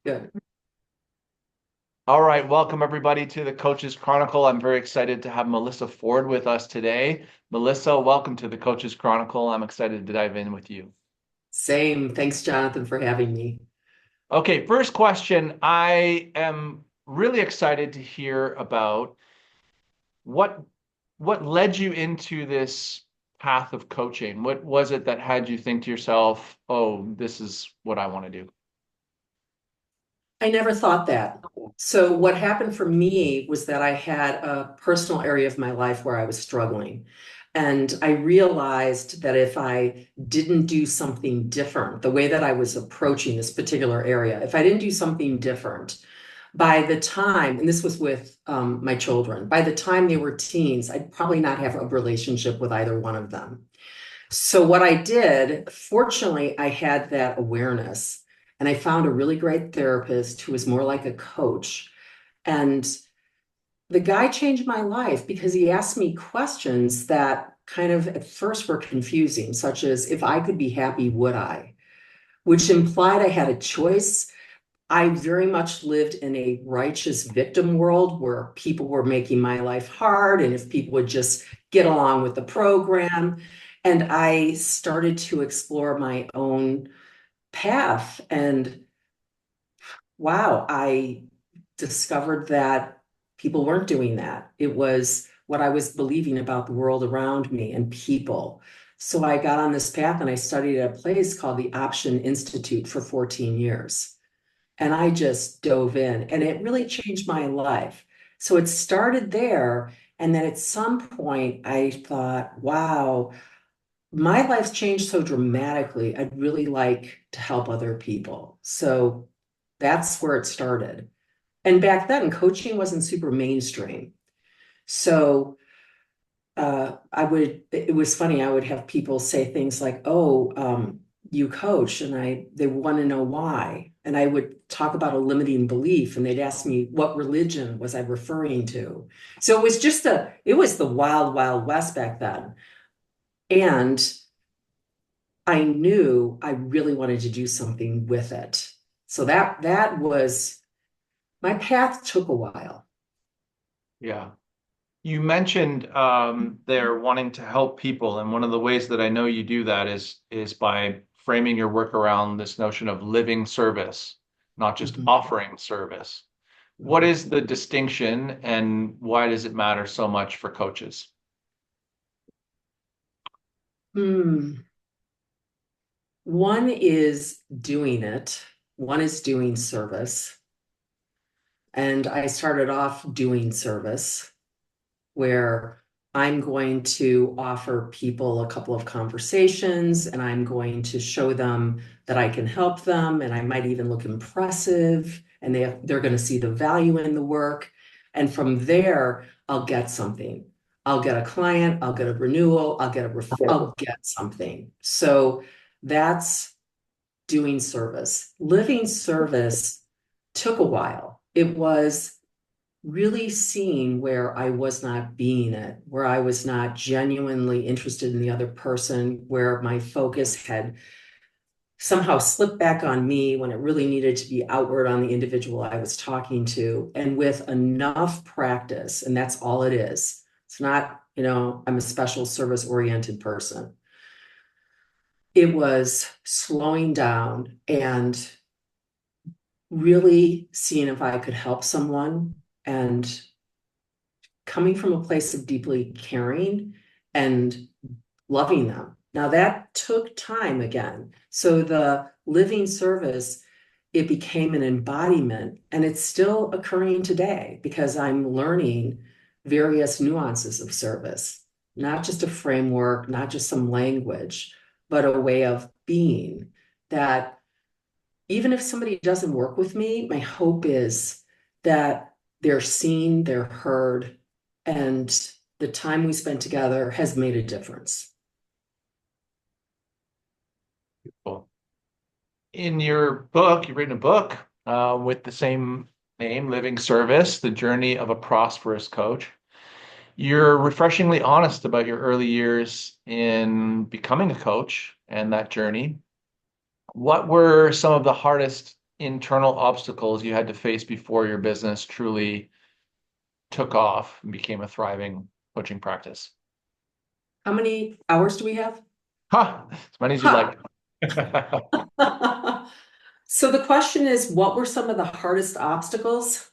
Good. All right, welcome everybody to the Coaches Chronicle. I'm very excited to have Melissa Ford with us today. Melissa, welcome to the Coaches Chronicle. I'm excited to dive in with you. Same. Thanks, Jonathan, for having me. Okay, first question. I am really excited to hear about what what led you into this path of coaching. What was it that had you think to yourself, "Oh, this is what I want to do?" I never thought that. So, what happened for me was that I had a personal area of my life where I was struggling. And I realized that if I didn't do something different, the way that I was approaching this particular area, if I didn't do something different, by the time, and this was with my children, by the time they were teens, I'd probably not have a relationship with either one of them. So what I did, fortunately, I had that awareness and I found a really great therapist who was more like a coach. And the guy changed my life because he asked me questions that kind of at first were confusing, such as if I could be happy, would I? Which implied I had a choice. I very much lived in a righteous victim world where people were making my life hard, and if people would just get along with the program. And I started to explore my own path. And wow, I discovered that people weren't doing that. It was what I was believing about the world around me and people. So I got on this path and I studied at a place called the Option Institute for 14 years. And I just dove in and it really changed my life. So it started there. And then at some point, I thought, wow, my life's changed so dramatically. I'd really like to help other people. So that's where it started. And back then, coaching wasn't super mainstream. So it was funny, I would have people say things like, oh, you coach, and they want to know why. And I would talk about a limiting belief, and they'd ask me what religion was I referring to. So it was the wild, wild west back then. And I knew I really wanted to do something with it. So that was my path took a while. Yeah. You mentioned they're wanting to help people, and one of the ways that I know you do that is by framing your work around this notion of living service, not just Mhm. offering service. What is the distinction, and why does it matter so much for coaches? Hmm. One is doing it, one is doing service. And I started off doing service where I'm going to offer people a couple of conversations and I'm going to show them that I can help them and I might even look impressive and they're going to see the value in the work. And from there, I'll get something. I'll get a client, I'll get a renewal, I'll get something. So that's doing service. Living service took a while. It was really seeing where I was not being it, where I was not genuinely interested in the other person, where my focus had somehow slipped back on me when it really needed to be outward on the individual I was talking to. And with enough practice, and that's all it is. It's not, I'm a special service oriented person. It was slowing down and really seeing if I could help someone and coming from a place of deeply caring and loving them. Now that took time again. So the living service, it became an embodiment and it's still occurring today because I'm learning various nuances of service, not just a framework, not just some language, but a way of being that even if somebody doesn't work with me, my hope is that they're seen, they're heard, and the time we spent together has made a difference. Well, in your book, you've written a book with the same name, Living Service: The Journey of a Prosperous Coach. You're refreshingly honest about your early years in becoming a coach and that journey. What were some of the hardest internal obstacles you had to face before your business truly took off and became a thriving coaching practice? How many hours do we have? Ha! As many as you'd Ha! like. So the question is, what were some of the hardest obstacles?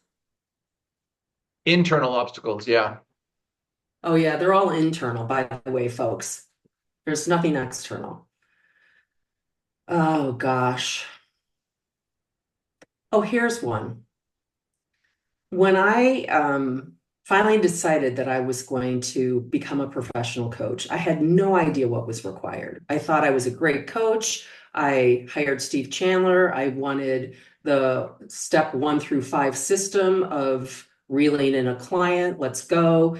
Internal obstacles, yeah. Oh yeah, they're all internal, by the way, folks. There's nothing external. Oh gosh. Oh, here's one. When I finally decided that I was going to become a professional coach, I had no idea what was required. I thought I was a great coach. I hired Steve Chandler. I wanted the step 1 through 5 system of reeling in a client. Let's go.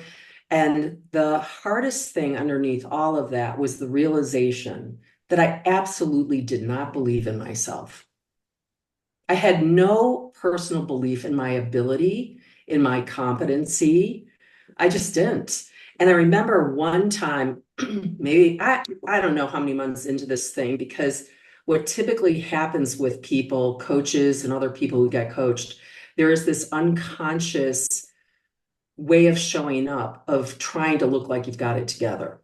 And the hardest thing underneath all of that was the realization that I absolutely did not believe in myself. I had no personal belief in my ability, in my competency. I just didn't. And I remember one time, maybe I don't know how many months into this thing, because what typically happens with people, coaches and other people who get coached, there is this unconscious way of showing up, of trying to look like you've got it together.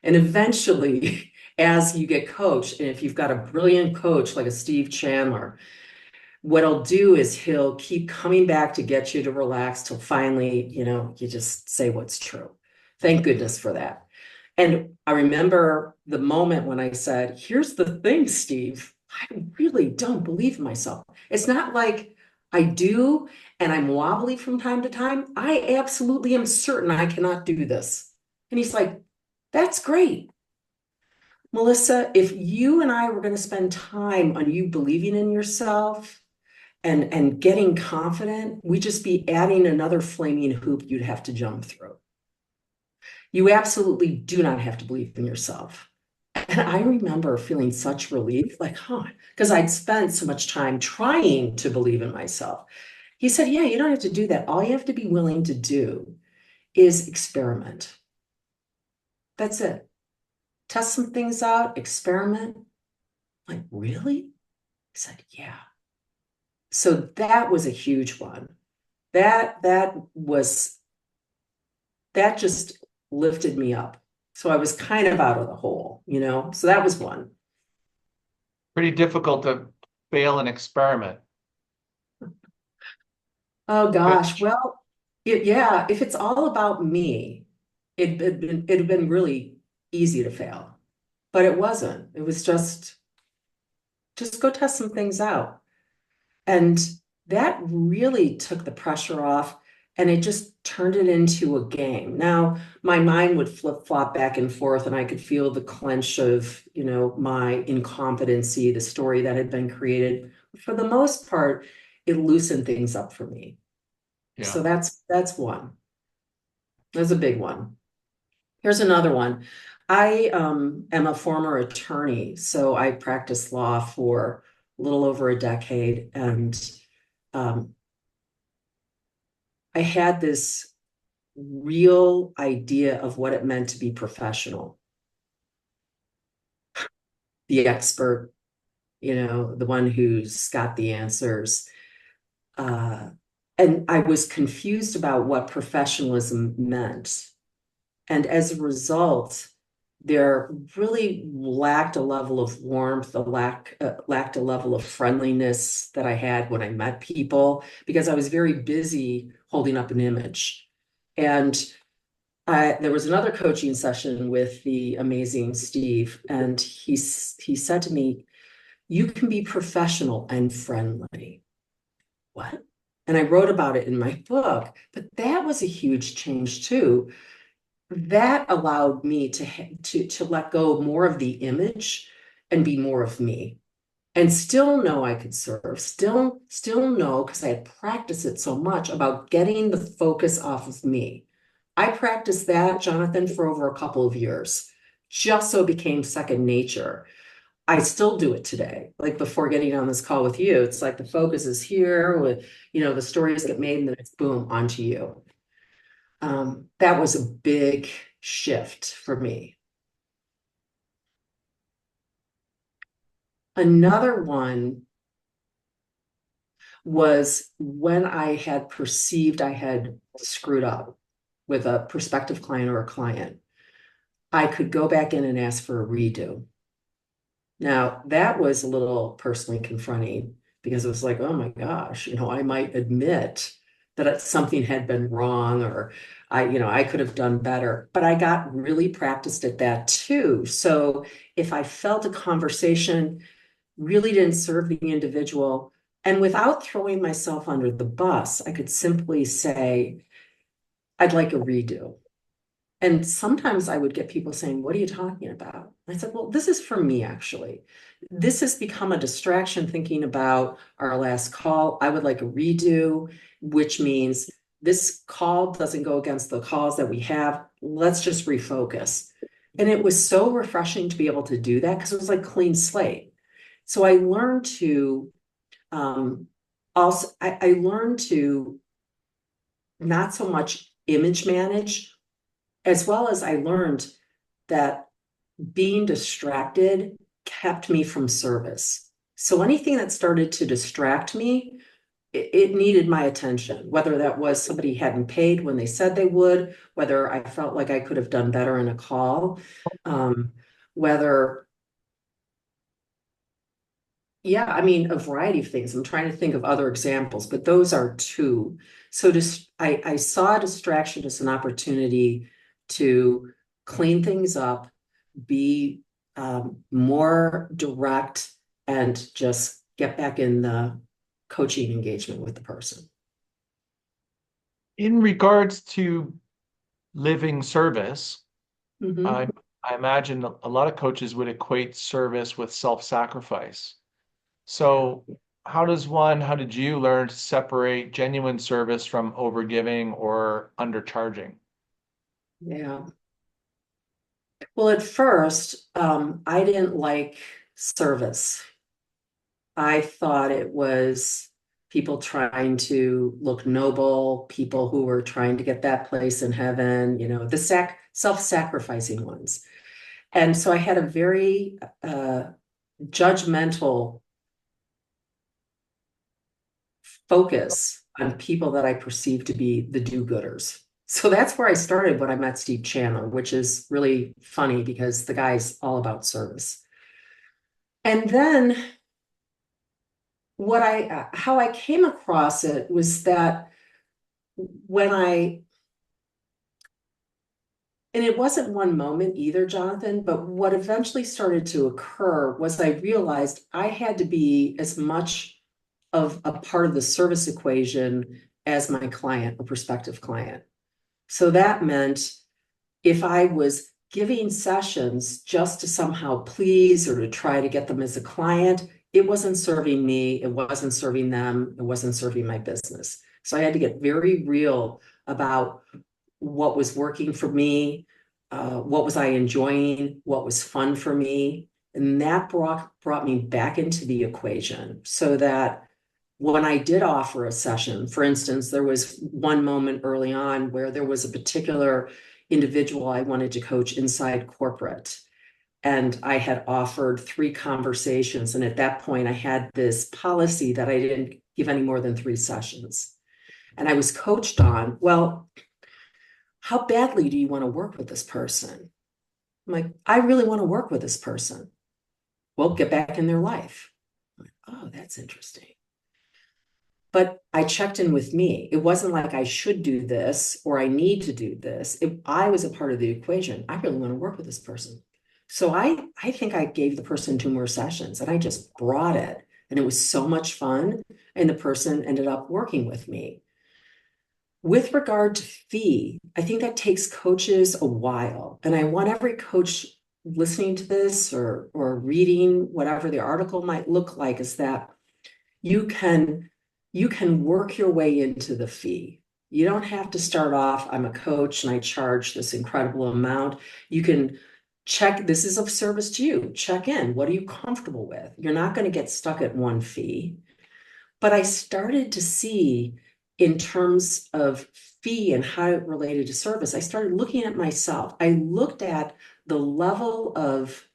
And eventually, as you get coached, and if you've got a brilliant coach like a Steve Chandler, what he'll do is he'll keep coming back to get you to relax till finally, you just say what's true. Thank goodness for that. And I remember the moment when I said, here's the thing, Steve, I really don't believe in myself. It's not like I do and I'm wobbly from time to time. I absolutely am certain I cannot do this. And he's like, that's great. Melissa, if you and I were going to spend time on you believing in yourself and getting confident, we just be adding another flaming hoop you'd have to jump through. You absolutely do not have to believe in yourself. And I remember feeling such relief, like, because I'd spent so much time trying to believe in myself. He said, yeah, you don't have to do that. All you have to be willing to do is experiment. That's it. Test some things out, experiment. Like, really? He said, yeah. So that was a huge one. That just lifted me up. So I was kind of out of the hole. So that was one. Pretty difficult to fail an experiment. Oh Good. gosh. Well, yeah, if it's all about me, it'd been really easy to fail. But it wasn't. It was just go test some things out. And that really took the pressure off and it just turned it into a game. Now, my mind would flip flop back and forth, and I could feel the clench of, my incompetency, the story that had been created. For the most part, it loosened things up for me. Yeah. So that's one. That's a big one. Here's another one. I am a former attorney, so I practiced law for a little over a decade, and um, I had this real idea of what it meant to be professional, the expert, the one who's got the answers. Uh, and I was confused about what professionalism meant. And as a result, there really lacked a level of warmth, lacked a level of friendliness that I had when I met people, because I was very busy holding up an image. And there was another coaching session with the amazing Steve, and he said to me, "You can be professional and friendly." What? And I wrote about it in my book, but that was a huge change too. That allowed me to let go more of the image and be more of me, and still know I could serve, still know, because I had practiced it so much, about getting the focus off of me. I practiced that, Jonathan, for over a couple of years, just so it became second nature. I still do it today. Like before getting on this call with you, it's like the focus is here with, the stories get made and then it's boom, onto you. That was a big shift for me. Another one was when I had perceived I had screwed up with a prospective client or a client, I could go back in and ask for a redo. Now, that was a little personally confronting because it was like, oh my gosh, I might admit that something had been wrong or I could have done better, but I got really practiced at that too. So if I felt a conversation really didn't serve the individual, and without throwing myself under the bus, I could simply say, I'd like a redo. And sometimes I would get people saying, what are you talking about? I said, well, this is for me, actually. This has become a distraction thinking about our last call. I would like a redo, which means this call doesn't go against the calls that we have. Let's just refocus. And it was so refreshing to be able to do that because it was like clean slate. So I learned to um, I learned to not so much image manage as well as I learned that being distracted kept me from service. So anything that started to distract me, it needed my attention, whether that was somebody hadn't paid when they said they would, whether I felt like I could have done better in a call, um, whether, yeah, I mean, a variety of things. I'm trying to think of other examples, but those are two. So just I saw distraction as an opportunity to clean things up, be more direct, and just get back in the coaching engagement with the person. In regards to living service, I Mhm. I imagine a lot of coaches would equate service with self-sacrifice. Yeah, So how did you learn to separate genuine service from overgiving or undercharging? yeah. Well, at first, I didn't like service. I thought it was people trying to look noble, people who were trying to get that place in heaven, the self-sacrificing ones. And so I had a very judgmental focus on people that I perceived to be the do-gooders. So that's where I started when I met Steve Chandler, which is really funny because the guy's all about service. And then how I came across it was that when I, and it wasn't one moment either, Jonathan, but what eventually started to occur was I realized I had to be as much of a part of the service equation as my client or prospective client. So that meant if I was giving sessions just to somehow please or to try to get them as a client, it wasn't serving me, it wasn't serving them, it wasn't serving my business. So I had to get very real about what was working for me, what was I enjoying, what was fun for me. And that brought me back into the equation so that when I did offer a session, for instance, there was one moment early on where there was a particular individual I wanted to coach inside corporate. And I had offered 3 conversations. And at that point, I had this policy that I didn't give any more than 3 sessions. And I was coached on, well, how badly do you want to work with this person? I'm like, I really want to work with this person. Well, get back in their life. I'm like, oh, that's interesting. But I checked in with me. It wasn't like I should do this or I need to do this. I was a part of the equation. I really want to work with this person. So I think I gave the person 2 more sessions and I just brought it. And it was so much fun. And the person ended up working with me. With regard to fee, I think that takes coaches a while. And I want every coach listening to this or reading whatever the article might look like is that you can you can work your way into the fee. You don't have to start off, I'm a coach and I charge this incredible amount. You can check, this is of service to you. Check in. What are you comfortable with? You're not going to get stuck at one fee. But I started to see in terms of fee and how it related to service, I started looking at myself. I looked at the level of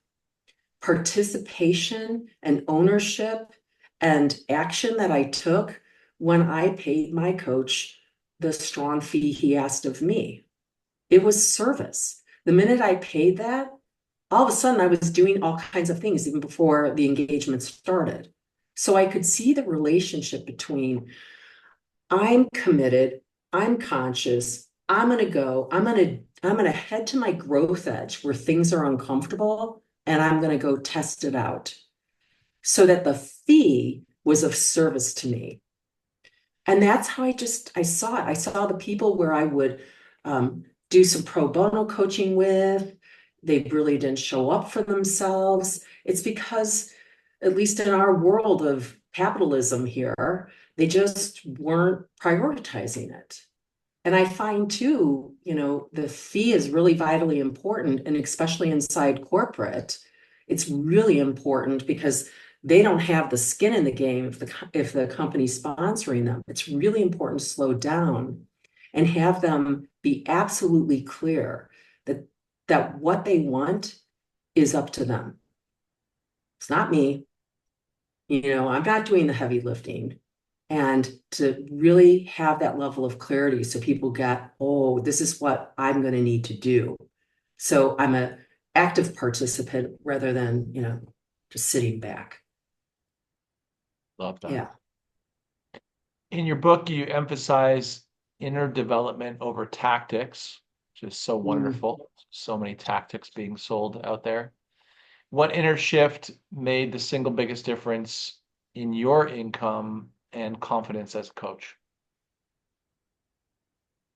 participation and ownership and action that I took when I paid my coach the strong fee he asked of me. It was service. The minute I paid that, all of a sudden I was doing all kinds of things even before the engagement started. So I could see the relationship between I'm committed, I'm conscious, I'm gonna head to my growth edge where things are uncomfortable, and I'm gonna go test it out. So that the fee was of service to me. And that's how I saw it. I saw the people where I would do some pro bono coaching with. They really didn't show up for themselves. It's because, at least in our world of capitalism here, they just weren't prioritizing it. And I find too, the fee is really vitally important, and especially inside corporate, it's really important because they don't have the skin in the game if the company's sponsoring them. It's really important to slow down and have them be absolutely clear that what they want is up to them. It's not me. I'm not doing the heavy lifting. And to really have that level of clarity so people get, oh, this is what I'm going to need to do. So I'm an active participant rather than, just sitting back. Love that. Yeah. In your book, you emphasize inner development over tactics, which is so Mm. wonderful. So many tactics being sold out there. What inner shift made the single biggest difference in your income and confidence as a coach?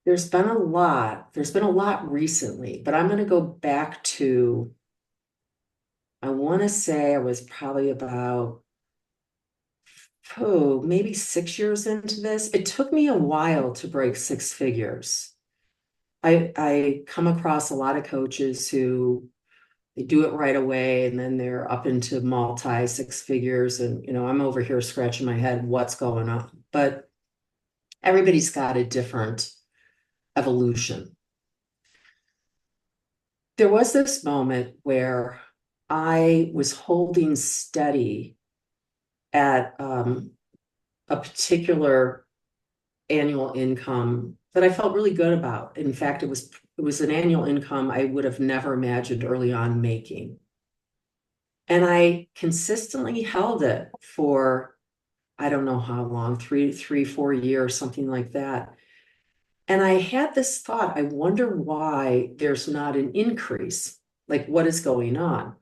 There's been a lot. There's been a lot recently, but I'm going to go back to, I want to say I was probably about, oh, maybe 6 years into this. It took me a while to break six figures. I come across a lot of coaches who they do it right away and then they're up into multi six figures. And, I'm over here scratching my head, what's going on? But everybody's got a different evolution. There was this moment where I was holding steady at a particular annual income that I felt really good about. In fact, it was an annual income I would have never imagined early on making. And I consistently held it for I don't know how long, 4 years, something like that. And I had this thought, I wonder why there's not an increase. Like, what is going on?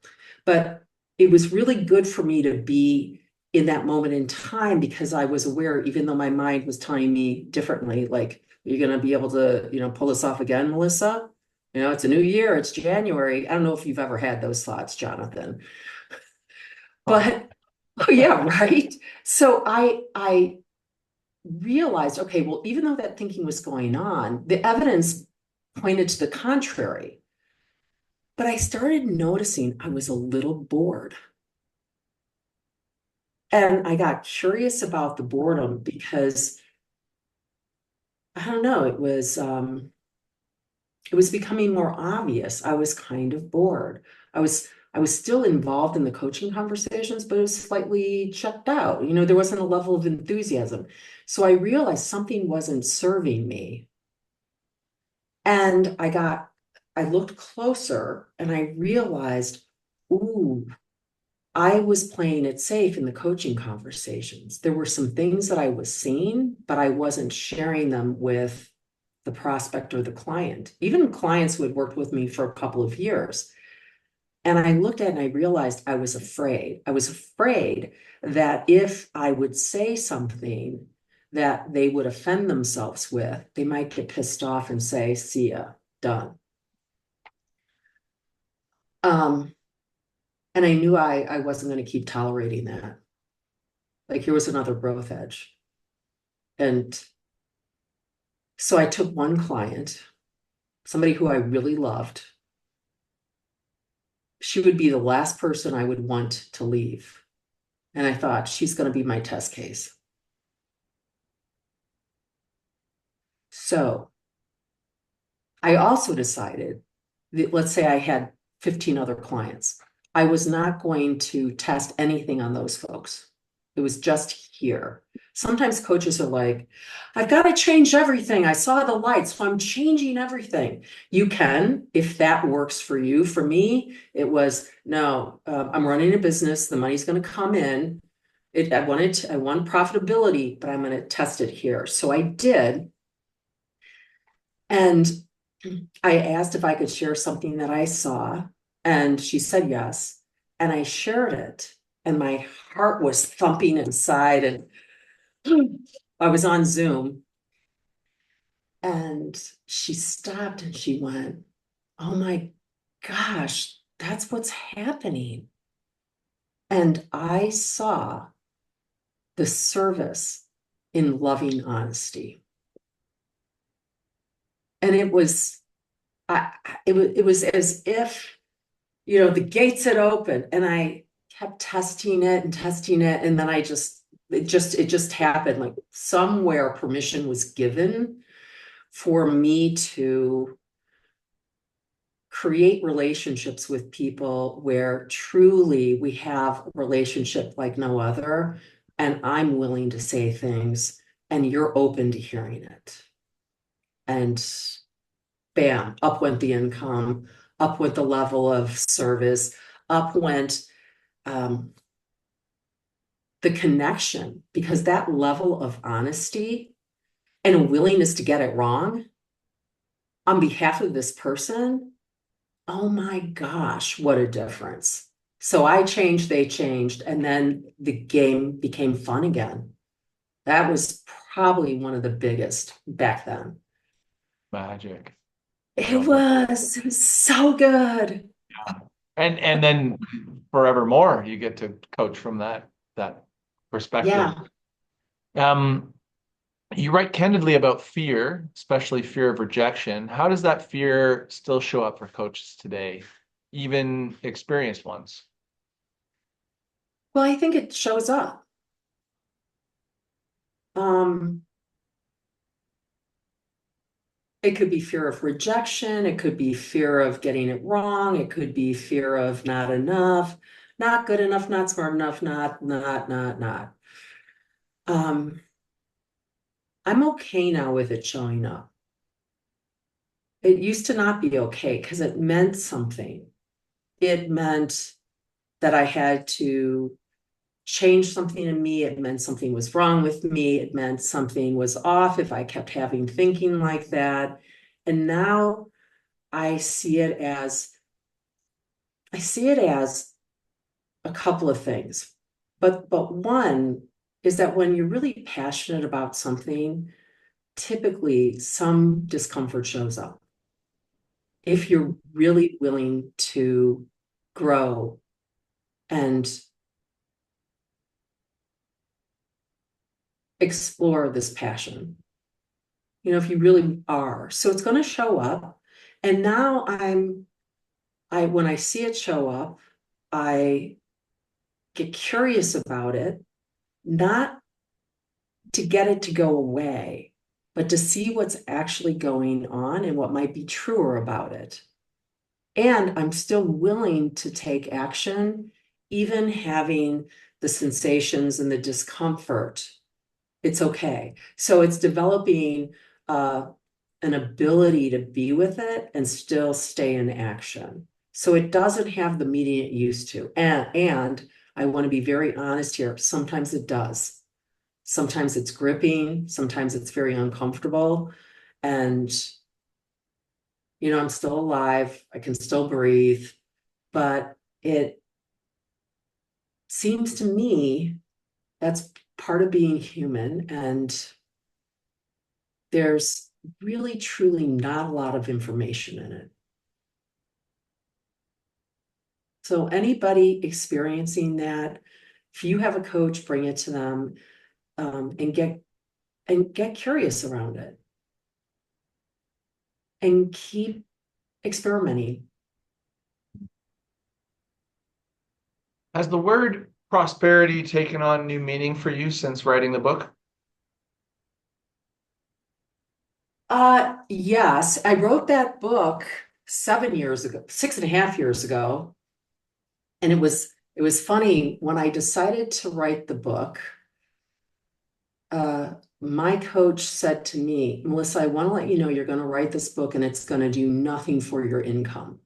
But it was really good for me to be in that moment in time because I was aware, even though my mind was telling me differently, like, you're going to be able to, pull this off again, Melissa? It's a new year, it's January. I don't know if you've ever had those thoughts, Jonathan. Oh, But oh yeah, right. So I realized, okay, well, even though that thinking was going on, the evidence pointed to the contrary. But I started noticing I was a little bored. And I got curious about the boredom because I don't know, it was becoming more obvious. I was kind of bored. I was still involved in the coaching conversations, but it was slightly checked out. There wasn't a level of enthusiasm. So I realized something wasn't serving me. And I looked closer and I realized, ooh, I was playing it safe in the coaching conversations. There were some things that I was seeing, but I wasn't sharing them with the prospect or the client, even clients who had worked with me for a couple of years. And I looked at it and I realized I was afraid. I was afraid that if I would say something that they would offend themselves with, they might get pissed off and say, see ya, done. Um, and I knew I wasn't going to keep tolerating that. Like, here was another growth edge. And so I took one client, somebody who I really loved. She would be the last person I would want to leave. And I thought, she's going to be my test case. So I also decided that, let's say I had 15 other clients. I was not going to test anything on those folks. It was just here. Sometimes coaches are like, I've got to change everything. I saw the light, so I'm changing everything. You can, if that works for you. For me, it was no, I'm running a business. The money's going to come in. I want profitability, but I'm going to test it here. So I did. And I asked if I could share something that I saw, and she said yes. And I shared it, and my heart was thumping inside. And I was on Zoom, and she stopped and she went, "Oh my gosh, that's what's happening." And I saw the service in loving honesty. And I, it was as if, the gates had opened, and I kept testing it. And then it just happened. Like somewhere permission was given for me to create relationships with people where truly we have a relationship like no other. And I'm willing to say things, and you're open to hearing it. And bam, up went the income, up went the level of service, up went um, the connection, because that level of honesty and a willingness to get it wrong on behalf of this person, oh my gosh, what a difference. So I changed, they changed, and then the game became fun again. That was probably one of the biggest back then. Magic. I It love that. was, it was so good. Yeah. And then forevermore, you get to coach from that perspective. Yeah. Um, you write candidly about fear, especially fear of rejection. How does that fear still show up for coaches today, even experienced ones? Well, I think it shows up. Um, it could be fear of rejection. It could be fear of getting it wrong. It could be fear of not enough, not good enough, not smart enough, not. Um, I'm okay now with it showing up. It used to not be okay because it meant something. It meant that I had to change something in me. It meant something was wrong with me. It meant something was off if I kept having thinking like that. And now I see it as I see it as a couple of things. But one is that when you're really passionate about something, typically some discomfort shows up. If you're really willing to grow and explore this passion, if you really are. So it's going to show up. And now when I see it show up, I get curious about it, not to get it to go away, but to see what's actually going on and what might be truer about it. And I'm still willing to take action, even having the sensations and the discomfort. It's okay. So it's developing an ability to be with it and still stay in action. So it doesn't have the meaning it used to. And I want to be very honest here. Sometimes it does. Sometimes it's gripping, sometimes it's very uncomfortable. And, I'm still alive, I can still breathe, but it seems to me that's part of being human. And there's really, truly not a lot of information in it. So, anybody experiencing that, if you have a coach, bring it to them, and get curious around it and keep experimenting. Has the word prosperity taken on new meaning for you since writing the book? Yes, I wrote that book 7 years ago, 6.5 years ago. And it was funny when I decided to write the book. my coach said to me, Melissa, I want to let you know you're going to write this book and it's going to do nothing for your income,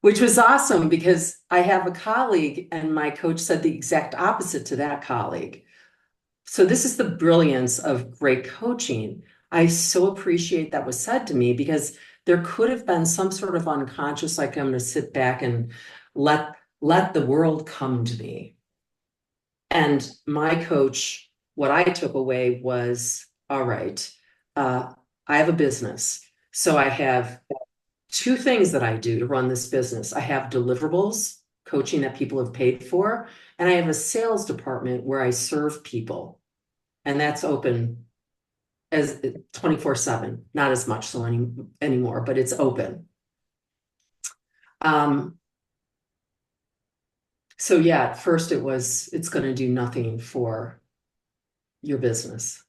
which was awesome because I have a colleague and my coach said the exact opposite to that colleague. So this is the brilliance of great coaching. I so appreciate that was said to me because there could have been some sort of unconscious, like I'm going to sit back and let let the world come to me. And my coach, what I took away was, all right, I have a business. So I have two things that I do to run this business. I have deliverables, coaching that people have paid for, and I have a sales department where I serve people. And that's open as 24/7, not as much so anymore, but it's open. Um, so yeah, at first it's going to do nothing for your business.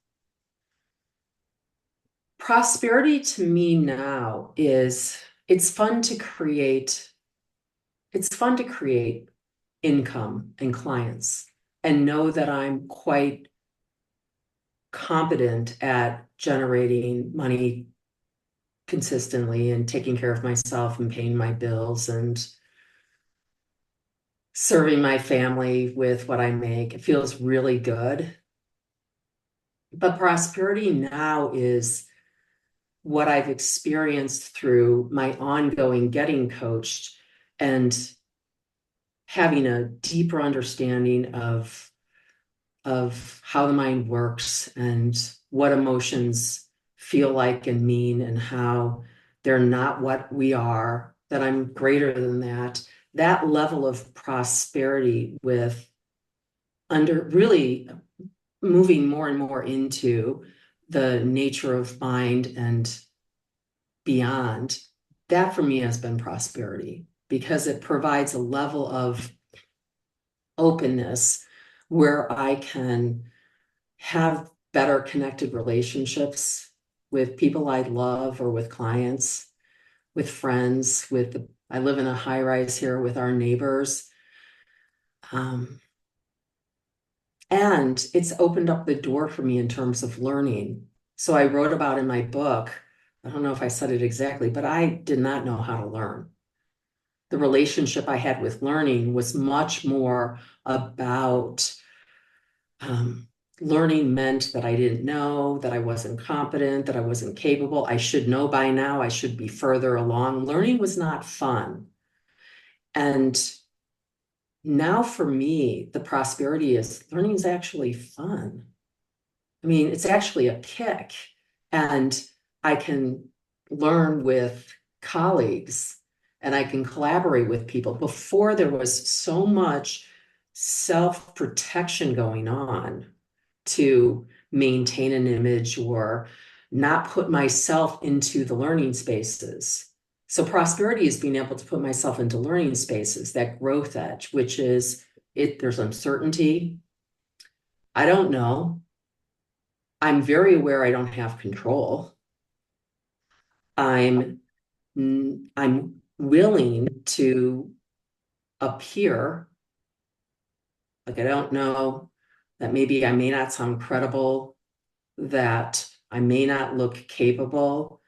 Prosperity to me now is it's fun to create, it's fun to create income and clients and know that I'm quite competent at generating money consistently and taking care of myself and paying my bills and serving my family with what I make. It feels really good. But prosperity now is what I've experienced through my ongoing getting coached and having a deeper understanding of how the mind works and what emotions feel like and mean and how they're not what we are, that I'm greater than that. That level of prosperity with under really moving more and more into the nature of mind and beyond, that for me has been prosperity because it provides a level of openness where I can have better connected relationships with people I love or with clients, with friends, I live in a high rise here with our neighbors. Um, and it's opened up the door for me in terms of learning. So I wrote about in my book, I don't know if I said it exactly, but I did not know how to learn. The relationship I had with learning was much more about learning meant that I didn't know, that I wasn't competent, that I wasn't capable. I should know by now. I should be further along. Learning was not fun. And now for me, the prosperity is learning is actually fun. I mean, it's actually a kick. And I can learn with colleagues and I can collaborate with people. Before there was so much self-protection going on to maintain an image or not put myself into the learning spaces. So prosperity is being able to put myself into learning spaces, that growth edge, which is there's uncertainty. I don't know. I'm very aware I don't have control. I'm I'm willing to appear like I don't know, that maybe I may not sound credible, that I may not look capable,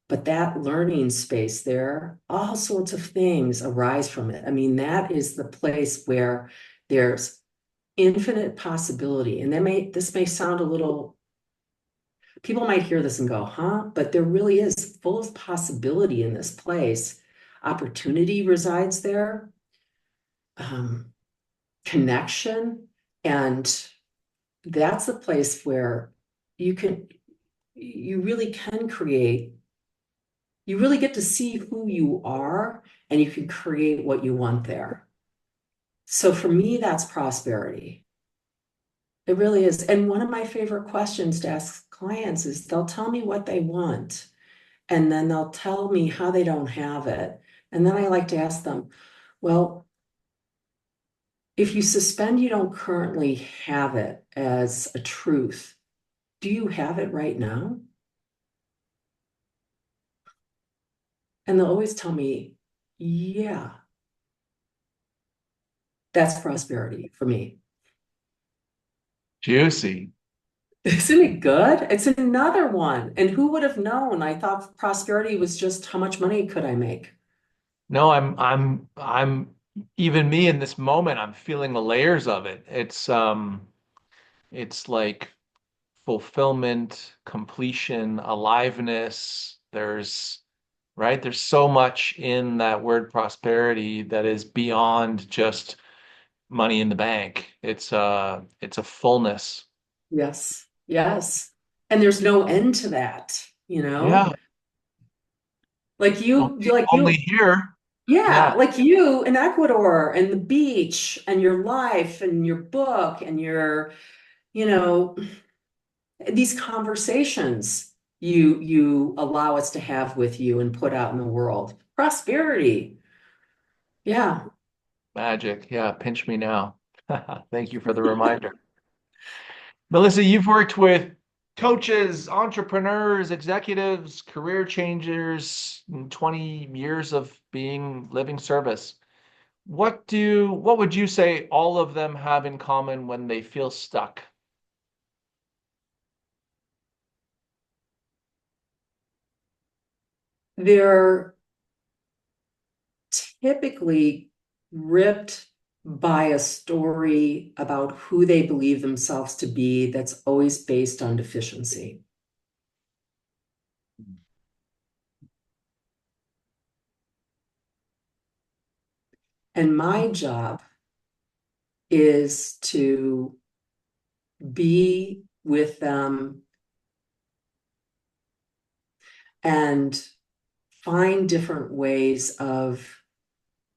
but that learning space there, all sorts of things arise from it. I mean, that is the place where there's infinite possibility. And this may sound a little, people might hear this and go, huh? But there really is full of possibility in this place. Opportunity resides there, um, connection, and that's the place where you can, you really can create, you really get to see who you are and you can create what you want there. So for me, that's prosperity. It really is. And one of my favorite questions to ask clients is they'll tell me what they want and then they'll tell me how they don't have it. And then I like to ask them, well, if you suspend you don't currently have it as a truth, do you have it right now? And they'll always tell me, yeah, that's prosperity for me. Juicy. Isn't it good? It's another one. And who would have known? I thought prosperity was just how much money could I make? No, I'm even me in this moment, I'm feeling the layers of it. It's like fulfillment, completion, aliveness. There's so much in that word prosperity that is beyond just money in the bank. It's a fullness. Yes, yes. And there's no end to that, you Yeah. know? Like you, Only, like only you, here. Yeah. yeah, like you in Ecuador and the beach and your life and your book and your, you know, these conversations you allow us to have with you and put out in the world. Prosperity. Yeah. Magic. Yeah. Pinch me now. Thank you for the reminder. Melissa, you've worked with coaches, entrepreneurs, executives, career changers, in 20 years of being living service. What would you say all of them have in common when they feel stuck? They're typically ripped by a story about who they believe themselves to be that's always based on deficiency. And my job is to be with them and find different ways of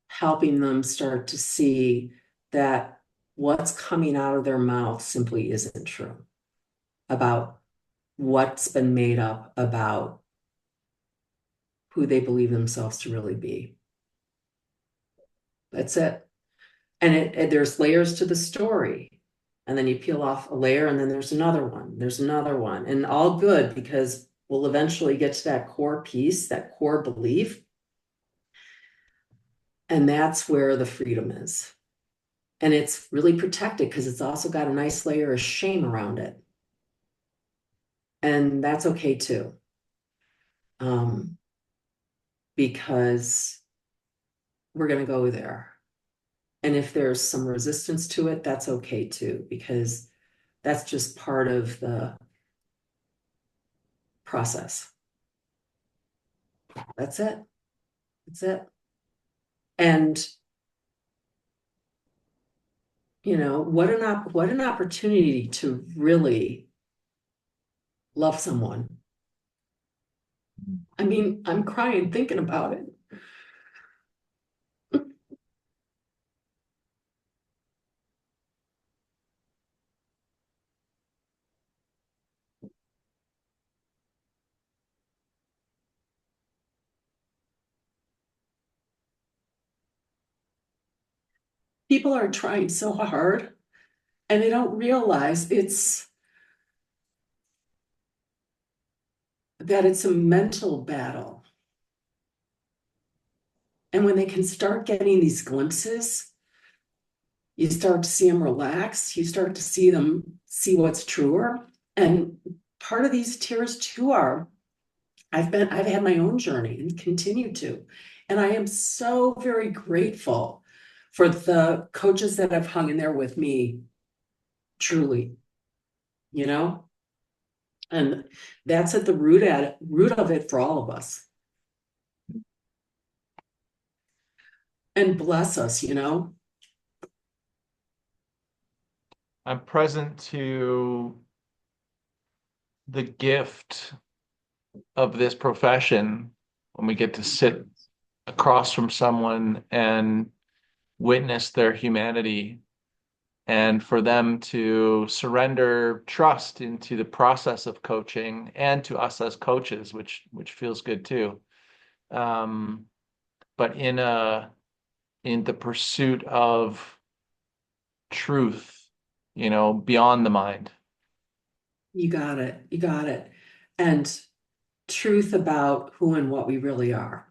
helping them start to see that what's coming out of their mouth simply isn't true about what's been made up about who they believe themselves to really be. That's it. And there's layers to the story. And then you peel off a layer, and then there's another one. There's another one. And all good because we'll eventually get to that core piece, that core belief. And that's where the freedom is. And it's really protected because it's also got a nice layer of shame around it. And that's okay too. Um, because we're going to go there. And if there's some resistance to it, that's okay too, because that's just part of the process. That's it. That's it. And what an opportunity to really love someone. I mean, I'm crying thinking about it. People are trying so hard and they don't realize it's a mental battle. And when they can start getting these glimpses, you start to see them relax, you start to see them see what's truer. And part of these tears too are I've had my own journey and continue to. And I am so very grateful for the coaches that have hung in there with me, truly, you know? And that's at the root of it for all of us. And bless us, you know? I'm present to the gift of this profession when we get to sit across from someone and witness their humanity and for them to surrender trust into the process of coaching and to us as coaches, which feels good too. Um, but in the pursuit of truth, beyond the mind. You got it. You got it. And truth about who and what we really are.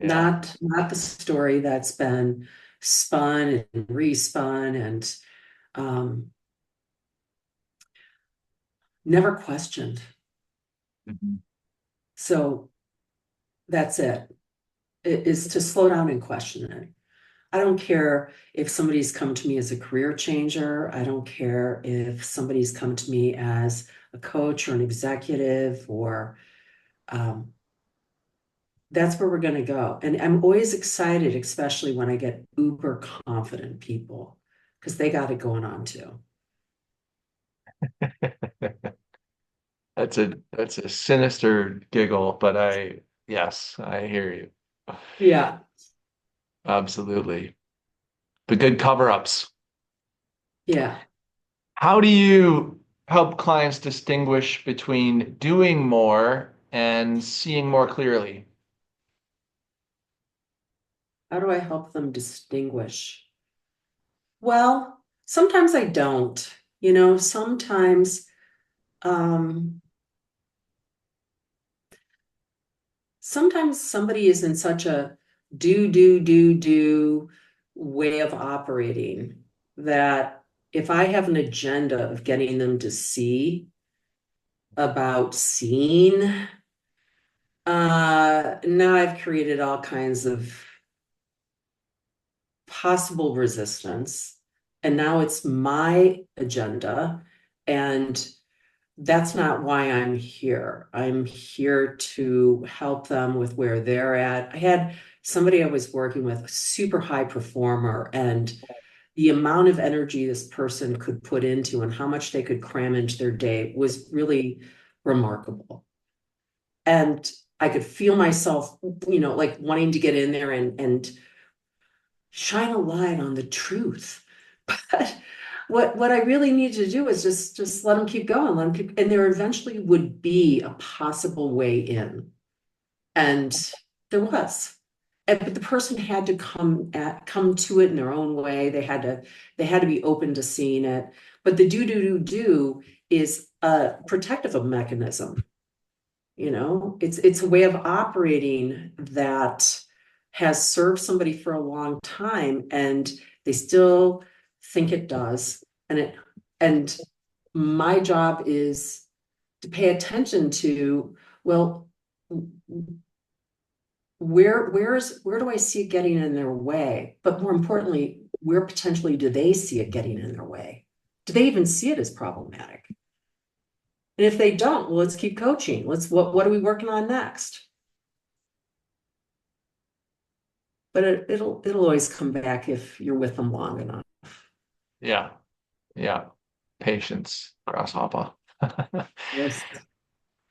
Yeah. Not the story that's been spun and respun and um never questioned. Mhm. So that's it. It is to slow down and question it. I don't care if somebody's come to me as a career changer. I don't care if somebody's come to me as a coach or an executive or um, that's where we're going to go. And I'm always excited, especially when I get uber confident people, because they got it going on too. That's a sinister giggle, but yes, I hear you. Yeah, Absolutely. The good cover-ups. yeah. How do you help clients distinguish between doing more and seeing more clearly? How do I help them distinguish? Well, sometimes I don't. Sometimes um, sometimes somebody is in such a do way of operating that if I have an agenda of getting them to see about seeing, now I've created all kinds of possible resistance. And now it's my agenda. And that's not why I'm here. I'm here to help them with where they're at. I had somebody I was working with, a super high performer, and the amount of energy this person could put into and how much they could cram into their day was really remarkable. And I could feel myself, like wanting to get in there and shine a light on the truth. But what I really need to do is just let them keep going, let them keep, and there eventually would be a possible way in. And there was. But the person had to come to it in their own way. They had to be open to seeing it. But the do is a protective mechanism. It's a way of operating that has served somebody for a long time and they still think it does. And my job is to pay attention to, well, where do I see it getting in their way? But more importantly, where potentially do they see it getting in their way? Do they even see it as problematic? And if they don't, well, let's keep coaching. What are we working on next? But it'll always come back if you're with them long enough. Yeah, yeah. Patience, grasshopper. Yes.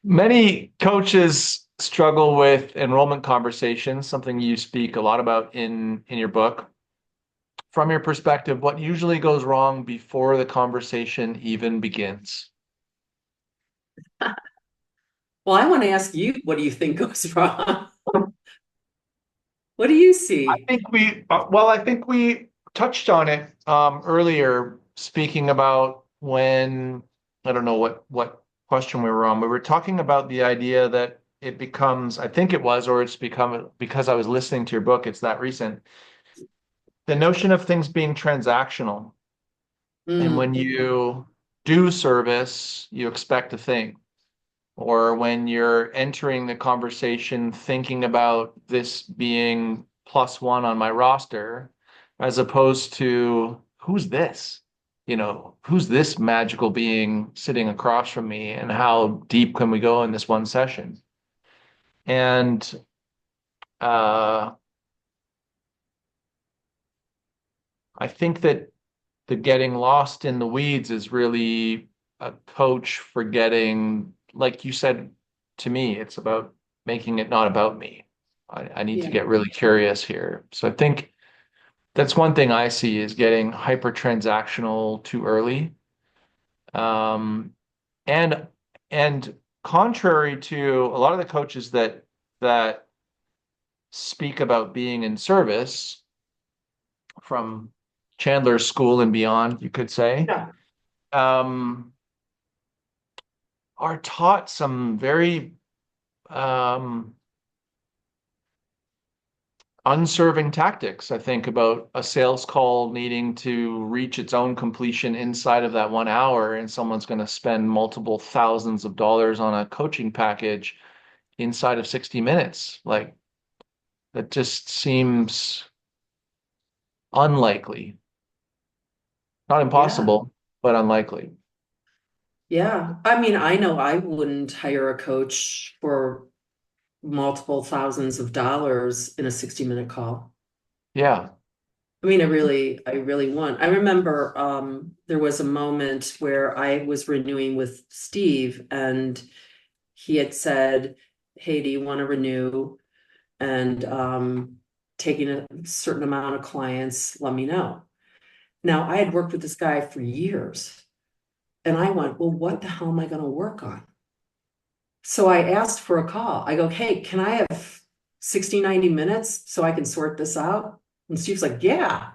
Many coaches struggle with enrollment conversations, something you speak a lot about in your book. From your perspective, what usually goes wrong before the conversation even begins? Well, I want to ask you, what do you think goes wrong? What do you see? I think we touched on it earlier, speaking about when, I don't know what question we were on. We were talking about the idea that it becomes, I think it was, or it's become because I was listening to your book, it's that recent, the notion of things being transactional. And when Mm, you do service, you expect a thing. Or when you're entering the conversation thinking about this being plus one on my roster, as opposed to who's this? Who's this magical being sitting across from me, and how deep can we go in this one session? And uh, I think that the getting lost in the weeds is really a coach forgetting, like you said to me, it's about making it not about me. I need to yeah, get really curious here. So I think that's one thing I see is getting hyper transactional too early. Um, and and contrary to a lot of the coaches that speak about being in service from Chandler's school and beyond, you could say, yeah, um, are taught some very um, unserving tactics. I think about a sales call needing to reach its own completion inside of that 1 hour, and someone's going to spend multiple thousands of dollars on a coaching package inside of 60 minutes. Like that just seems unlikely. Not Yeah. impossible, but unlikely. Yeah. I mean, I know I wouldn't hire a coach for multiple thousands of dollars in a 60-minute call. Yeah. I mean, I really want. I remember there was a moment where I was renewing with Steve and he had said, "Hey, do you want to renew?" And taking a certain amount of clients, let me know. Now, I had worked with this guy for years, and I went, well, what the hell am I going to work on? So I asked for a call. I go, hey, can I have 60, 90 minutes so I can sort this out? And Steve's like, yeah.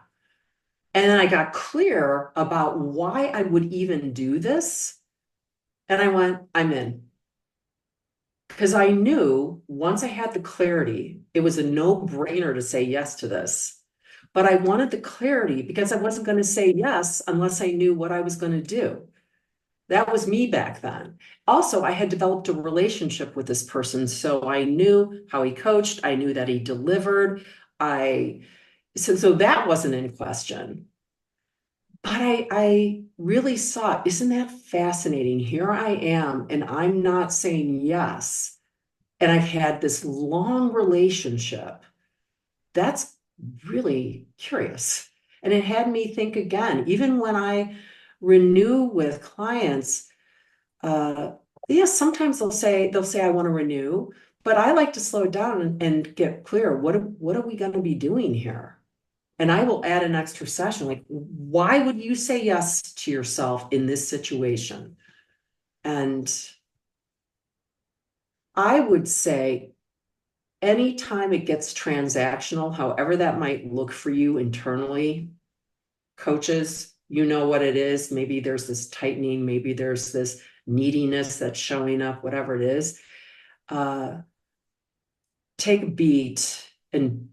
And then I got clear about why I would even do this. And I went, I'm in. Because I knew once I had the clarity, it was a no-brainer to say yes to this. But I wanted the clarity because I wasn't going to say yes unless I knew what I was going to do. That was me back then. Also, I had developed a relationship with this person, so I knew how he coached, I knew that he delivered. I so that wasn't in question. But I really saw, isn't that fascinating? Here I am, and I'm not saying yes. And I've had this long relationship. That's really curious. And it had me think again, even when I renew with clients, uh, yes, sometimes they'll say I want to renew, but I like to slow down and get clear. What are we going to be doing here? And I will add an extra session. Like, why would you say yes to yourself in this situation? And I would say anytime it gets transactional, however that might look for you internally, coaches, you know what it is. Maybe there's this tightening, maybe there's this neediness that's showing up, whatever it is. Uh, take a beat and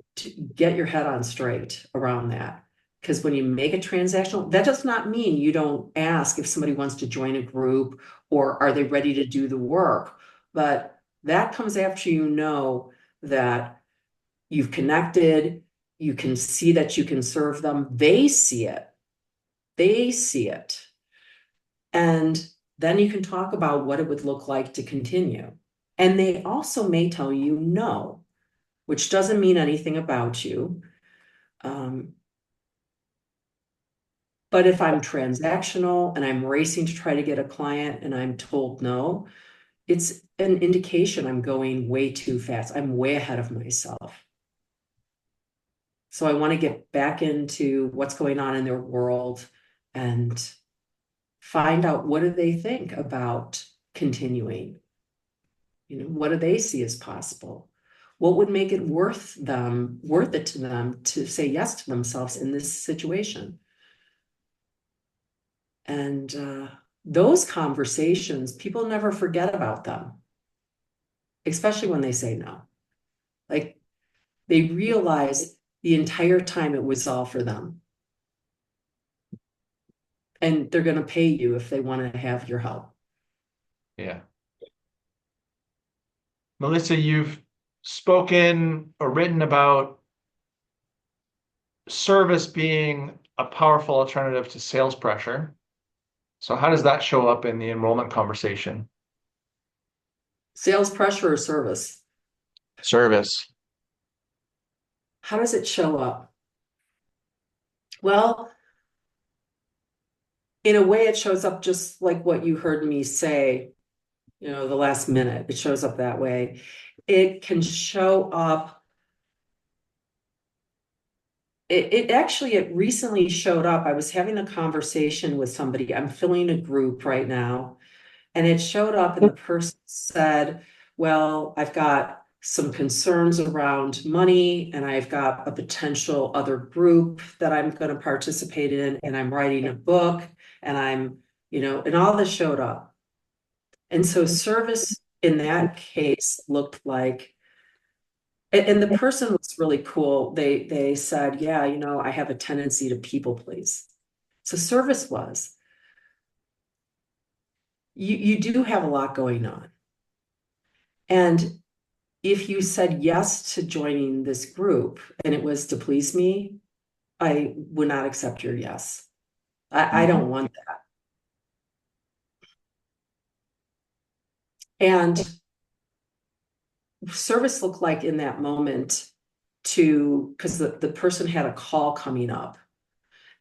get your head on straight around that. Because when you make it transactional, that does not mean you don't ask if somebody wants to join a group or are they ready to do the work. But that comes after you know that you've connected, you can see that you can serve them. They see it. They see it. And then you can talk about what it would look like to continue. And they also may tell you no, which doesn't mean anything about you. Um, but if I'm transactional and I'm racing to try to get a client and I'm told no, it's an indication I'm going way too fast. I'm way ahead of myself. So I want to get back into what's going on in their world and find out what do they think about continuing. What do they see as possible? What would make it worth it to them to say yes to themselves in this situation? And those conversations, people never forget about them, especially when they say no. Like they realize the entire time it was all for them. And they're going to pay you if they want to have your help. Yeah. Melissa, you've spoken or written about service being a powerful alternative to sales pressure. So how does that show up in the enrollment conversation? Sales pressure or service? Service. How does it show up? Well, in a way, it shows up just like what you heard me say, the last minute. It shows up that way. It can show up. It recently showed up. I was having a conversation with somebody. I'm filling a group right now. And it showed up, and the person said, well, I've got some concerns around money, and I've got a potential other group that I'm going to participate in, and I'm writing a book, and and all this showed up. And so service in that case looked like And the person was really cool. They said, yeah, I have a tendency to people please. So service was, you do have a lot going on. And if you said yes to joining this group and it was to please me, I would not accept your yes. I Mhm. don't want that. And service looked like in that moment because the person had a call coming up.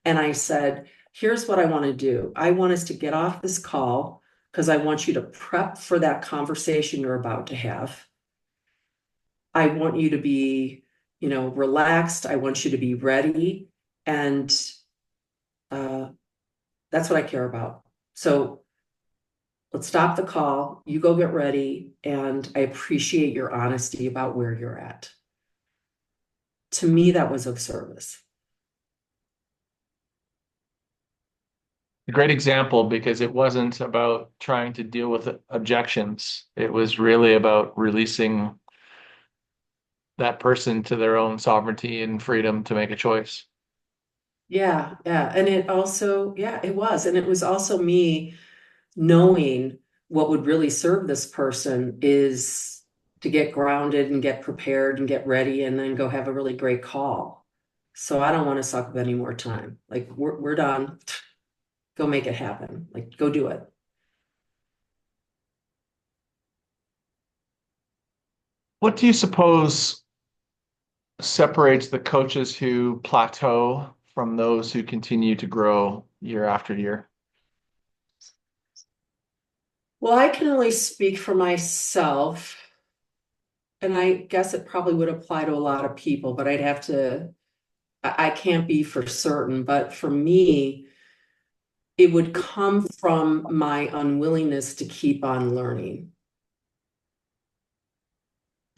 And I said, here's what I want to do. I want us to get off this call because I want you to prep for that conversation you're about to have. I want you to be, relaxed. I want you to be ready. And uh, that's what I care about. So let's stop the call. You go get ready. And I appreciate your honesty about where you're at. To me, that was of service. A great example because it wasn't about trying to deal with objections. It was really about releasing that person to their own sovereignty and freedom to make a choice. Yeah, yeah. And it also, yeah, it was. And it was also me knowing what would really serve this person is to get grounded and get prepared and get ready and then go have a really great call. So I don't want to suck up any more time. Like we're done. Go make it happen. Like go do it. What do you suppose separates the coaches who plateau from those who continue to grow year after year? Well, I can only speak for myself, and I guess it probably would apply to a lot of people, but I can't be for certain. But for me, it would come from my unwillingness to keep on learning,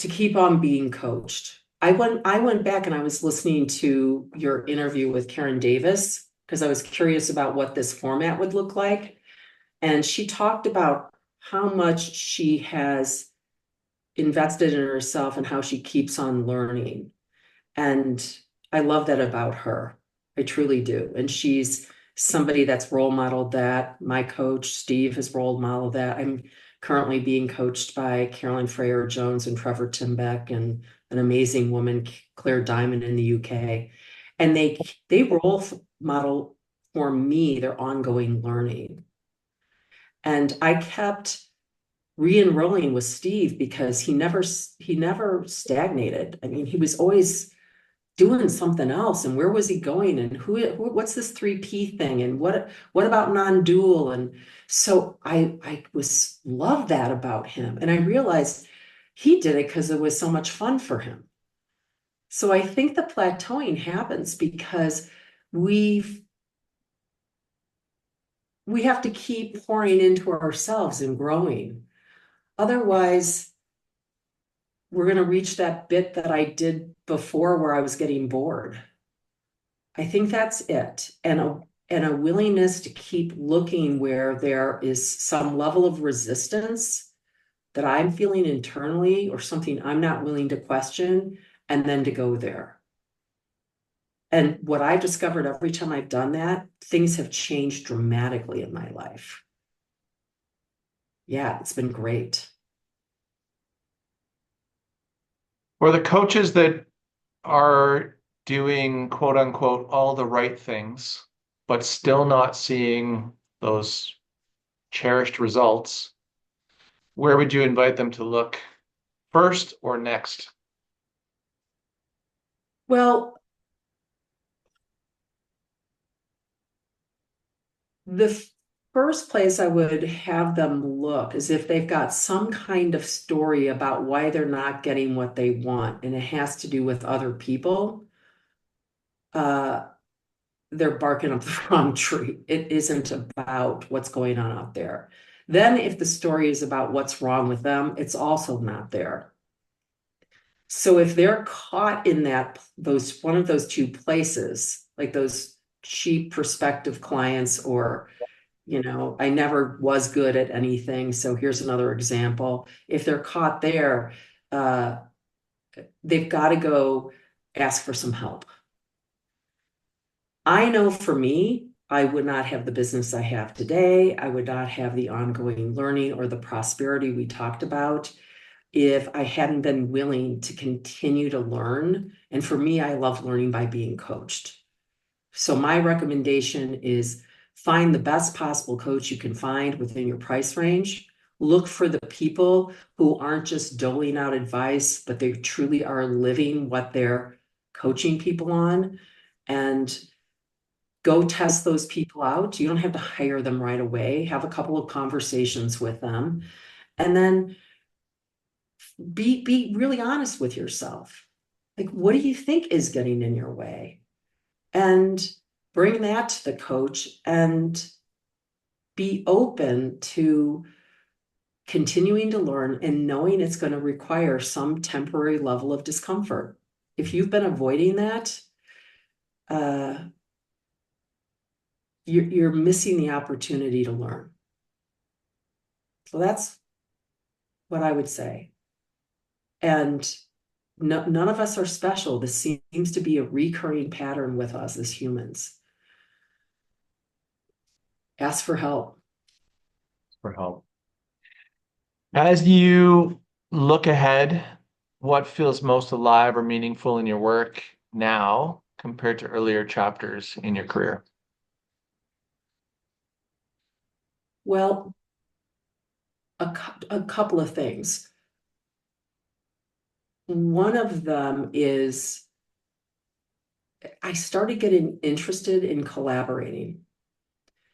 to keep on being coached. I went back and I was listening to your interview with Karen Davis because I was curious about what this format would look like. And she talked about how much she has invested in herself and how she keeps on learning. And I love that about her. I truly do. And she's somebody that's role modeled that. My coach, Steve, has role modeled that. I'm currently being coached by Carolyn Freyer Jones and Trevor Timbeck and an amazing woman, Claire Diamond in the UK. And they role model for me their ongoing learning. And I kept re-enrolling with Steve because he never stagnated. I mean, he was always doing something else, and where was he going, and what's this 3P thing, and what about non-dual? And so I was love that about him, and I realized he did it because it was so much fun for him. So I think the plateauing happens because we we have to keep pouring into ourselves and growing. Otherwise, we're going to reach that bit that I did before where I was getting bored. I think that's it. And a willingness to keep looking where there is some level of resistance that I'm feeling internally or something I'm not willing to question, and then to go there. And what I discovered every time I've done that, things have changed dramatically in my life. Yeah, it's been great. Or the coaches that are doing quote unquote all the right things, but still not seeing those cherished results, where would you invite them to look first or next? Well, the first place I would have them look is if they've got some kind of story about why they're not getting what they want, and it has to do with other people. Uh, they're barking up the wrong tree. It isn't about what's going on out there. Then, if the story is about what's wrong with them, it's also not there. So if they're caught in those one of those two places, like those cheap prospective clients, or I never was good at anything. So here's another example. If they're caught there, uh, they've got to go ask for some help. I know for me, I would not have the business I have today. I would not have the ongoing learning or the prosperity we talked about if I hadn't been willing to continue to learn. And for me, I love learning by being coached. So my recommendation is find the best possible coach you can find within your price range. Look for the people who aren't just doling out advice, but they truly are living what they're coaching people on. And go test those people out. You don't have to hire them right away. Have a couple of conversations with them. And then be really honest with yourself. Like, what do you think is getting in your way? And bring that to the coach and be open to continuing to learn and knowing it's going to require some temporary level of discomfort. If you've been avoiding that, uh, you're missing the opportunity to learn. So that's what I would say. And none of us are special. This seems to be a recurring pattern with us as humans. Ask for help. For help. As you look ahead, what feels most alive or meaningful in your work now compared to earlier chapters in your career? Well, a couple of things. One of them is I started getting interested in collaborating.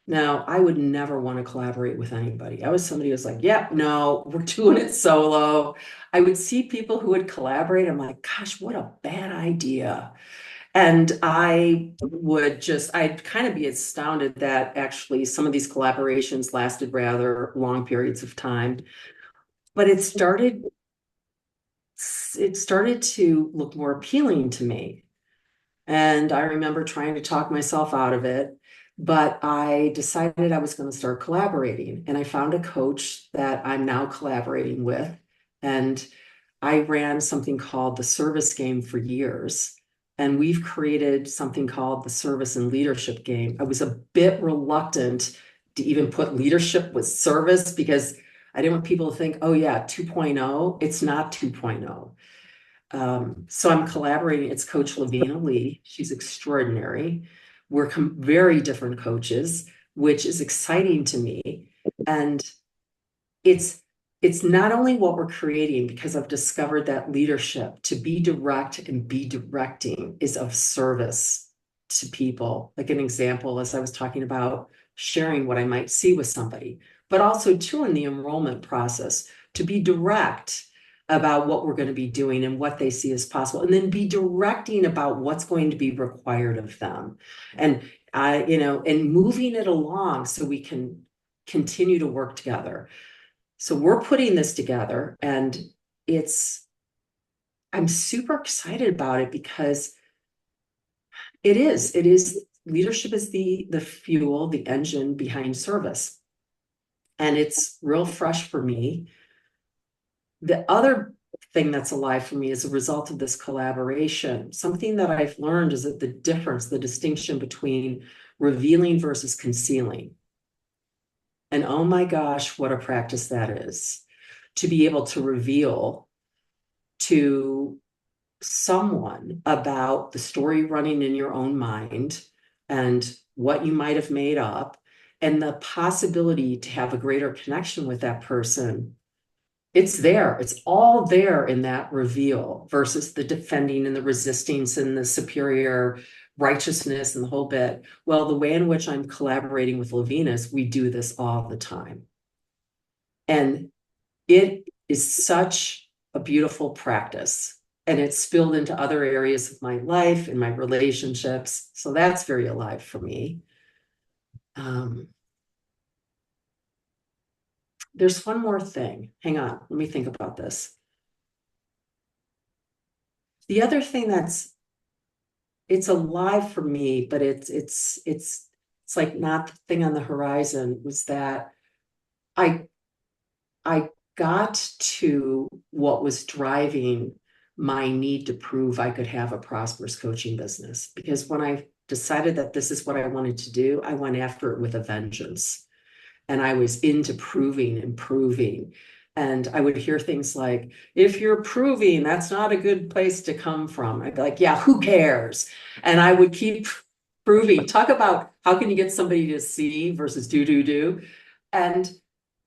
Now, I would never want to collaborate with anybody. I was somebody who was like, yeah, no, we're doing it solo. I would see people who would collaborate. I'm like, gosh, what a bad idea. And I'd kind of be astounded that actually some of these collaborations lasted rather long periods of time. But it started to look more appealing to me. And I remember trying to talk myself out of it, but I decided I was going to start collaborating. And I found a coach that I'm now collaborating with. And I ran something called the service game for years. And we've created something called the service and leadership game. I was a bit reluctant to even put leadership with service because I didn't want people to think, oh, yeah, 2.0. It's not 2.0. So I'm collaborating. It's Coach Lavina Lee. She's extraordinary. We're very different coaches, which is exciting to me. And it's it's not only what we're creating because I've discovered that leadership to be direct and be directing is of service to people. Like an example, as I was talking about sharing what I might see with somebody, but also too in the enrollment process to be direct about what we're going to be doing and what they see as possible, and then be directing about what's going to be required of them. And and moving it along so we can continue to work together. So we're putting this together and it's, I'm super excited about it because it is leadership is the fuel, the engine behind service. And it's real fresh for me. The other thing that's alive for me as a result of this collaboration, something that I've learned is that the distinction between revealing versus concealing. And oh my gosh, what a practice that is to be able to reveal to someone about the story running in your own mind and what you might have made up, and the possibility to have a greater connection with that person. It's there. It's all there in that reveal versus the defending and the resistance and the superior righteousness and the whole bit. Well, the way in which I'm collaborating with Levinas, we do this all the time. And it is such a beautiful practice. And it's spilled into other areas of my life and my relationships. So that's very alive for me. Um, there's one more thing. Hang on, let me think about this. The other thing it's alive for me, but it's like not the thing on the horizon was that I I got to what was driving my need to prove I could have a prosperous coaching business. Because when I decided that this is what I wanted to do, I went after it with a vengeance. And I was into proving and proving. And I would hear things like, if you're proving, that's not a good place to come from. I'd be like, yeah, who cares? And I would keep proving. Talk about how can you get somebody to see versus do. And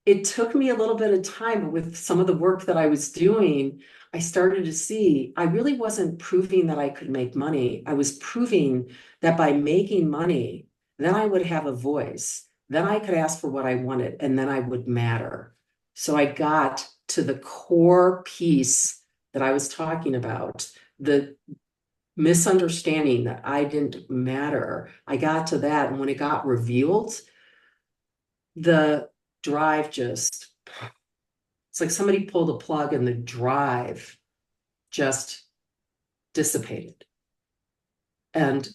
it took me a little bit of time, but with some of the work that I was doing, I started to see I really wasn't proving that I could make money. I was proving that by making money, then I would have a voice. Then I could ask for what I wanted, and then I would matter. So I got to the core piece that I was talking about, the misunderstanding that I didn't matter. I got to that, and when it got revealed, the drive just, it's like somebody pulled a plug and the drive just dissipated. And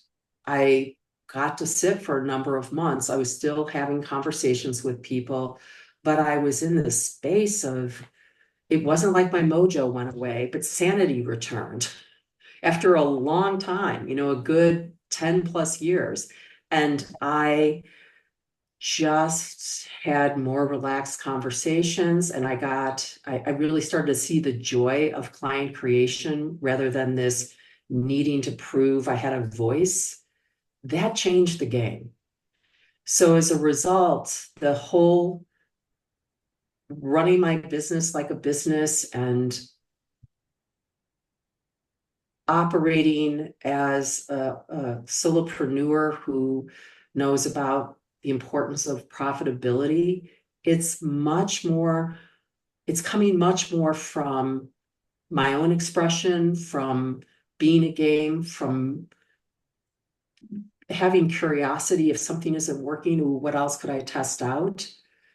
I got to sit for a number of months. I was still having conversations with people, but I was in this space of, it wasn't like my mojo went away, but sanity returned after a long time, a good 10 plus years. And I just had more relaxed conversations, and I really started to see the joy of client creation rather than this needing to prove I had a voice. That changed the game. So as a result, the whole running my business like a business and operating as a solopreneur who knows about the importance of profitability, it's much more, it's coming much more from my own expression, from being a game, from having curiosity. If something isn't working, ooh, what else could I test out?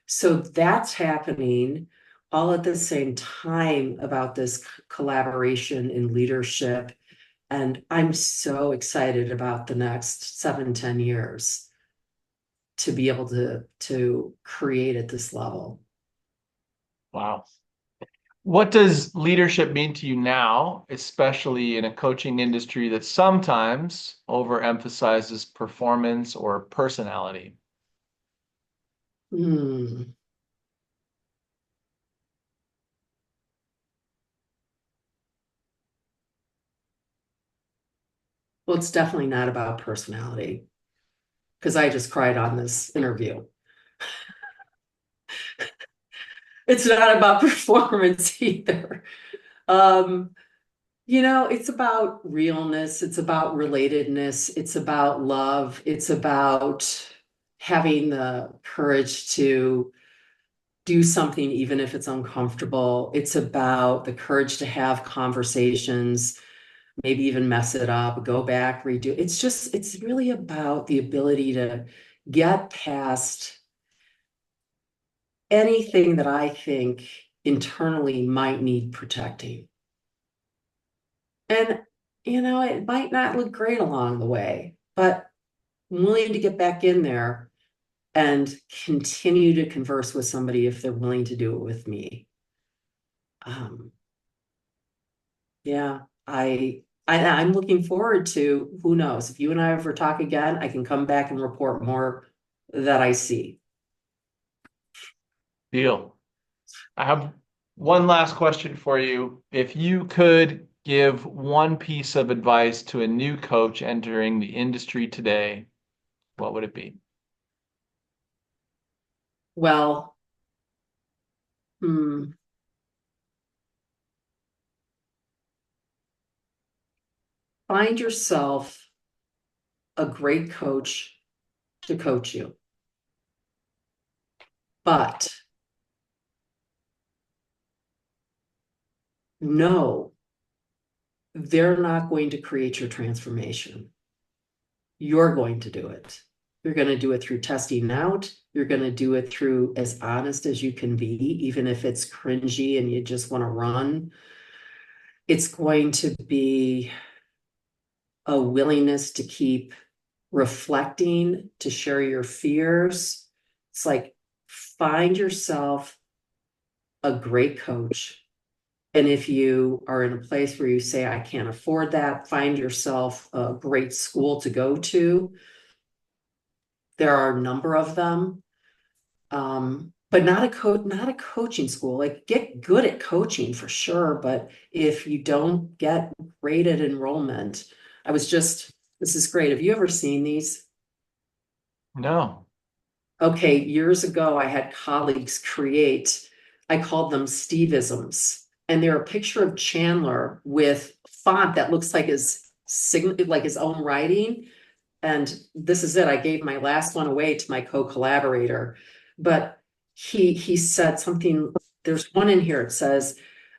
So that's happening all at the same time about this collaboration in leadership. And I'm so excited about the next 7, 10 years to be able to create at this level. Wow. What does leadership mean to you now, especially in a coaching industry that sometimes overemphasizes performance or personality? Hmm. Well, it's definitely not about personality because I just cried on this interview. It's not about performance either. Um, it's about realness, it's about relatedness, it's about love, it's about having the courage to do something even if it's uncomfortable. It's about the courage to have conversations, maybe even mess it up, go back, redo. It's really about the ability to get past anything that I think internally might need protecting. And, it might not look great along the way, but I'm willing to get back in there and continue to converse with somebody if they're willing to do it with me. Um, yeah, I'm looking forward to, who knows, if you and I ever talk again, I can come back and report more that I see. Deal. I have one last question for you. If you could give one piece of advice to a new coach entering the industry today, what would it be? Well, hmm, find yourself a great coach to coach you. But no, they're not going to create your transformation. You're going to do it. You're going to do it through testing out. You're going to do it through as honest as you can be, even if it's cringy and you just want to run. It's going to be a willingness to keep reflecting, to share your fears. It's like find yourself a great coach And if you are in a place where you say, I can't afford that, find yourself a great school to go to. There are a number of them. But not a coaching school. Like get good at coaching for sure, but if you don't get great at enrollment, this is great. Have you ever seen these? No. Okay, years ago, I had colleagues create, I called them Steveisms, and they're a picture of Chandler with font that looks like like his own writing. And this is it. I gave my last one away to my co-collaborator, but he said something. There's one in here. It says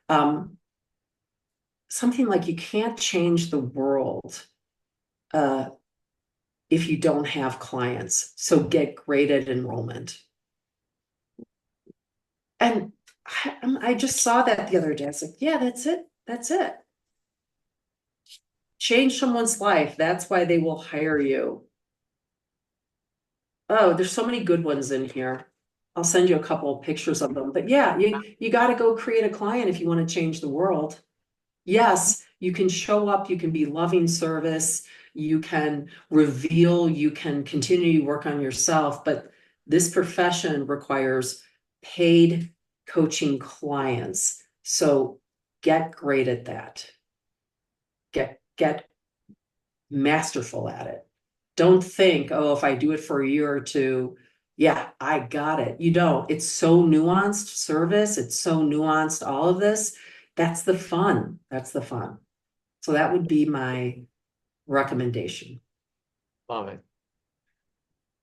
um, something like you can't change the world uh, if you don't have clients. So get great at enrollment. And I just saw that the other day. I was like, yeah, that's it. That's it. Change someone's life. That's why they will hire you. Oh, there's so many good ones in here. I'll send you a couple of pictures of them. But yeah, you got to go create a client if you want to change the world. Yes, you can show up, you can be loving service, you can reveal, you can continue to work on yourself, but this profession requires paid coaching clients. So get great at that. Get masterful at it. Don't think, oh, if I do it for a year or two, yeah, I got it. You don't. It's so nuanced service. It's so nuanced, all of this. That's the fun. That's the fun. So that would be my recommendation. Love it.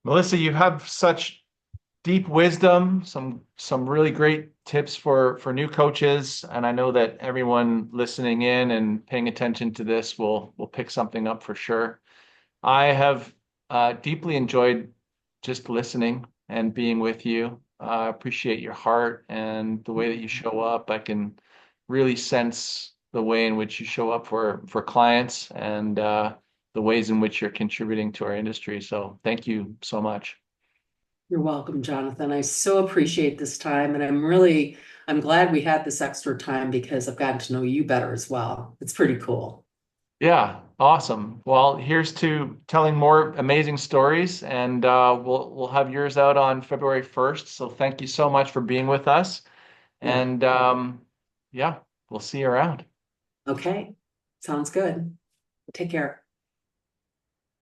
Melissa, you have such deep wisdom, some really great tips for new coaches, and I know that everyone listening in and paying attention to this will pick something up for sure. I have deeply enjoyed just listening and being with you. I appreciate your heart and the way that you show up. I can really sense the way in which you show up for clients and the ways in which you're contributing to our industry. So thank you so much. You're welcome, Jonathan. I so appreciate this time, and I'm glad we had this extra time because I've gotten to know you better as well. It's pretty cool. Yeah, awesome. Well, here's to telling more amazing stories, and we'll have yours out on February 1st. So thank you so much for being with us. Yeah. And yeah, we'll see you around. Okay. Sounds good. Take care.